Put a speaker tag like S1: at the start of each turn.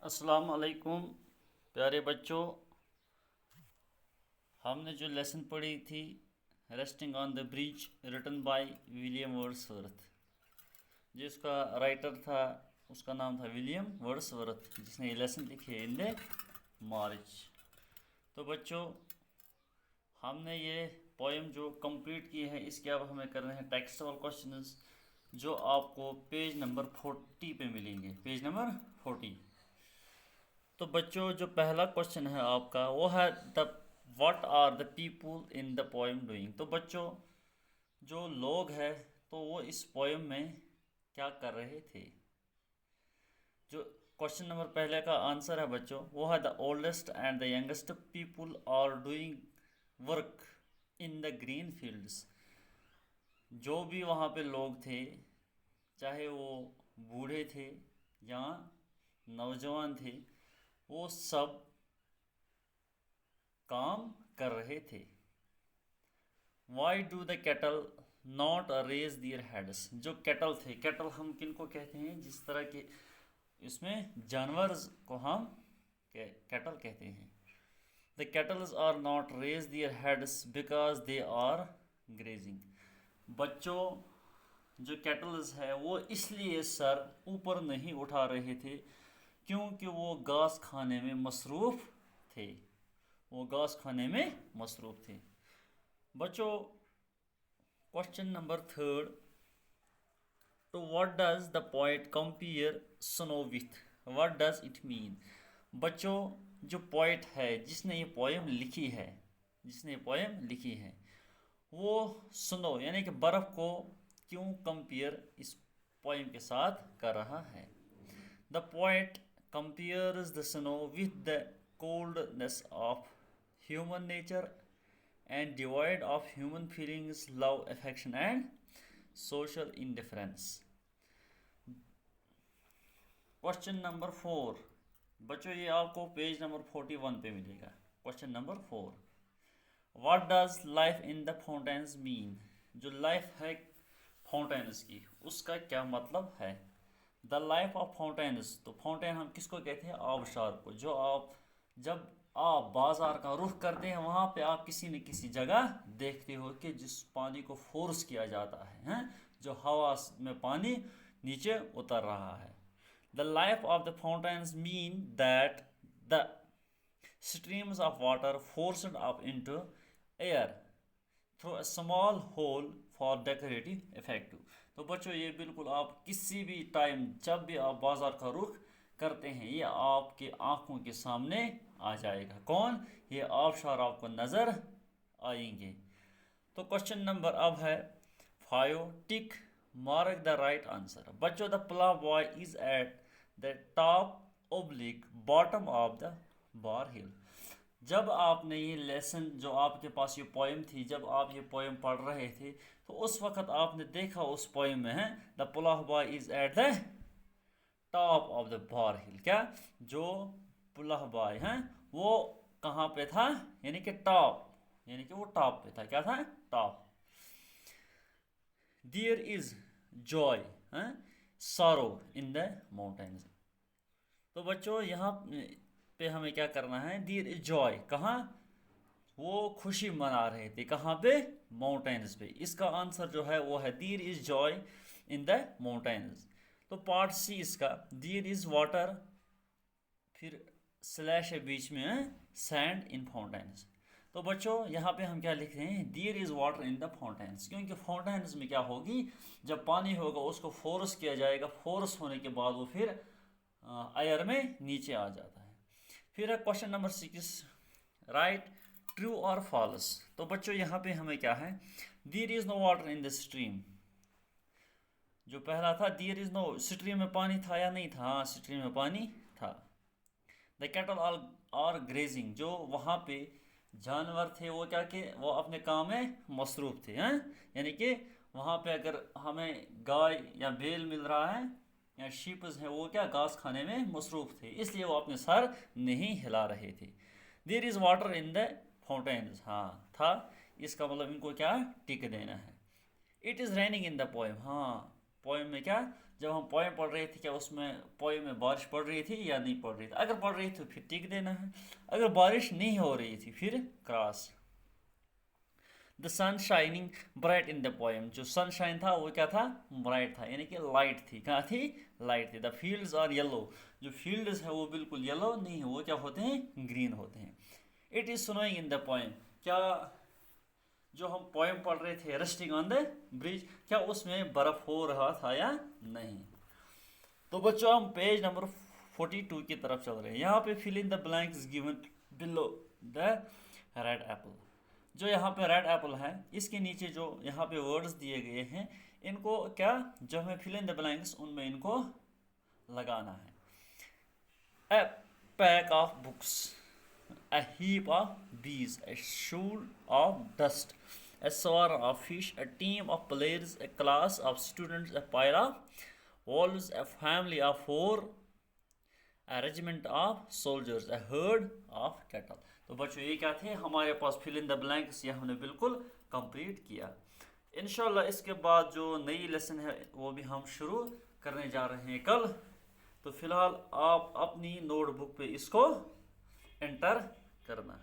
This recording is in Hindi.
S1: अस्सलाम वालेकुम प्यारे बच्चों। हमने जो लेसन पढ़ी थी resting on the bridge written by William Wordsworth, जिसका राइटर था उसका नाम था विलियम वर्ड्सवर्थ, जिसने ये लेसन लिखे इन द मार्च। तो बच्चों, हमने ये पोएम जो कंप्लीट की है, इसके अब हमें करने हैं टेक्सचुअल क्वेश्चंस, जो आपको पेज नंबर 40 पे मिलेंगे। Page number 40। तो बच्चों, जो पहला क्वेश्चन है आपका वो है the what are the people in the poem doing. तो बच्चों, जो लोग हैं तो वो इस पोएम में क्या कर रहे थे। जो क्वेश्चन नंबर पहले का आंसर है बच्चों, वो है the oldest and the youngest people are doing work in the green fields. जो भी वहाँ पे लोग थे, चाहे वो बूढ़े थे या नौजवान थे, वो सब काम कर रहे थे। Why do the cattle not raise their heads. जो कैटल थे, कैटल हम किन को कहते हैं, जिस तरह के इसमें जानवर को हम कैटल कहते हैं। The cattles are not raise their heads because they are grazing. बच्चों, जो कैटल्स है वो इसलिए सर ऊपर नहीं उठा रहे थे क्योंकि वो घास खाने में मसरूफ़ थे। वो घास खाने में मसरूफ़ थे। बच्चों, क्वेश्चन नंबर थर्ड, तो what does the poet compare snow with, what does it mean. बच्चों, जो पोइट है जिसने ये पोएम लिखी है, वो स्नो यानी कि बर्फ़ को क्यों कंपेयर इस पोएम के साथ कर रहा है। The poet compares the snow with the coldness of human nature and devoid of human feelings, love, affection and social indifference. Question number 4 बच्चों, ये आपको पेज नंबर 41 पे मिलेगा। Question number 4, what does life in the fountains mean. जो लाइफ है फाउंटेन्स की, उसका क्या मतलब है। द लाइफ ऑफ फाउंटेन्स, तो फाउंटेन हम किसको कहते हैं, आबशार को। जो आप जब आप बाज़ार का रुख करते हैं, वहाँ पे आप किसी न किसी जगह देखते हो कि जिस पानी को फोर्स किया जाता है, जो हवा में पानी नीचे उतर रहा है। The life of the fountains mean that the streams of water forced up into air through a small hole for decorative effect. तो बच्चों, ये बिल्कुल आप किसी भी टाइम जब भी आप बाज़ार का रुख करते हैं, ये आपके आंखों के सामने आ जाएगा। कौन, ये आबशार आपको नज़र आएंगे। तो क्वेश्चन नंबर अब है 5, tick mark the right answer. बच्चों, the plough boy is at the top oblique bottom of the bar hill. जब आपने ये लेसन, जो आपके पास ये पोएम थी, जब आप ये पोएम पढ़ रहे थे, तो उस वक़्त आपने देखा उस पोएम में है the plough boy is at the top of the bar hill. क्या, जो पुलाह बॉय हैं वो कहाँ पे था, यानी कि टॉप, यानी कि वो टॉप पे था। क्या था, top. There is joy sorrow in the mountains. तो बच्चों, यहाँ पे हमें क्या करना है, देयर इज जॉय, कहाँ, वो खुशी मना रहे थे, कहाँ पे, माउंटेन्स पे। इसका आंसर जो है वो है there is joy in the mountains. तो पार्ट सी इसका, देयर इज वाटर, फिर स्लैश है बीच में, सैंड इन फाउंटेन्स। तो बच्चों, यहाँ पे हम क्या लिख रहे हैं, there is water in the fountains, क्योंकि फाउंटेन्स में क्या होगी, जब पानी होगा उसको फोर्स किया जाएगा, फोर्स होने के बाद वो फिर एयर में नीचे आ जाता है। फिर है क्वेश्चन नंबर 6, राइट ट्रू और फॉल्स। तो बच्चों, यहाँ पे हमें क्या है, there is no water in the stream. जो पहला था, देयर इज नो, स्ट्रीम में पानी था या नहीं था, हाँ स्ट्रीम में पानी था। द कैटल आर ग्रेजिंग, जो वहाँ पे जानवर थे वो क्या के, वो अपने काम में मसरूफ़ थे, हैं, यानी कि वहाँ पे अगर हमें गाय या बैल मिल रहा है या शीप्स हैं, वो क्या घास खाने में मसरूफ़ थे, इसलिए वो अपने सर नहीं हिला रहे थे। There is water in the fountains, हाँ था, इसका मतलब इनको क्या टिक देना है। It is raining in the poem, हाँ पोएम में क्या, जब हम पोएम पढ़ रहे थे क्या उसमें पोएम में बारिश पड़ रही थी या नहीं पड़ रही थी? अगर पड़ रही थी तो फिर टिक देना है, अगर बारिश नहीं हो रही थी फिर cross. The sun shining bright in the poem, जो सनशाइन था वो क्या था? ब्राइट था, यानी कि लाइट थी। कहाँ थी? लाइट थी। द फील्ड्स आर येलो, जो फील्ड्स है वो बिल्कुल येलो नहीं है, वो क्या होते हैं? ग्रीन होते हैं। It is snowing in the poem, क्या जो हम पोएम पढ़ रहे थे रेस्टिंग ऑन द ब्रिज, क्या उसमें बर्फ हो रहा था या नहीं? तो बच्चों हम पेज नंबर 42 की तरफ चल रहे हैं। यहाँ पे fill in the blanks given below the red apple. जो यहाँ पे रेड एप्पल है इसके नीचे जो यहाँ पे वर्ड्स दिए गए हैं, इनको क्या, जो हमें फिल इन द ब्लैंक्स उनमें इनको लगाना है। A pack of books, a heap of bees, a shoal of dust, a swarm of fish, a team of players, a class of students, a pair of wolves, a family of four, a regiment of soldiers, a herd of cattle। तो बच्चों ये क्या थे हमारे पास फिल इन द ब्लैंक्स, ये हमने बिल्कुल कंप्लीट किया। इंशाल्लाह इसके बाद जो नई लेसन है वो भी हम शुरू करने जा रहे हैं कल। तो फिलहाल आप अपनी नोटबुक पे इसको एंटर करना।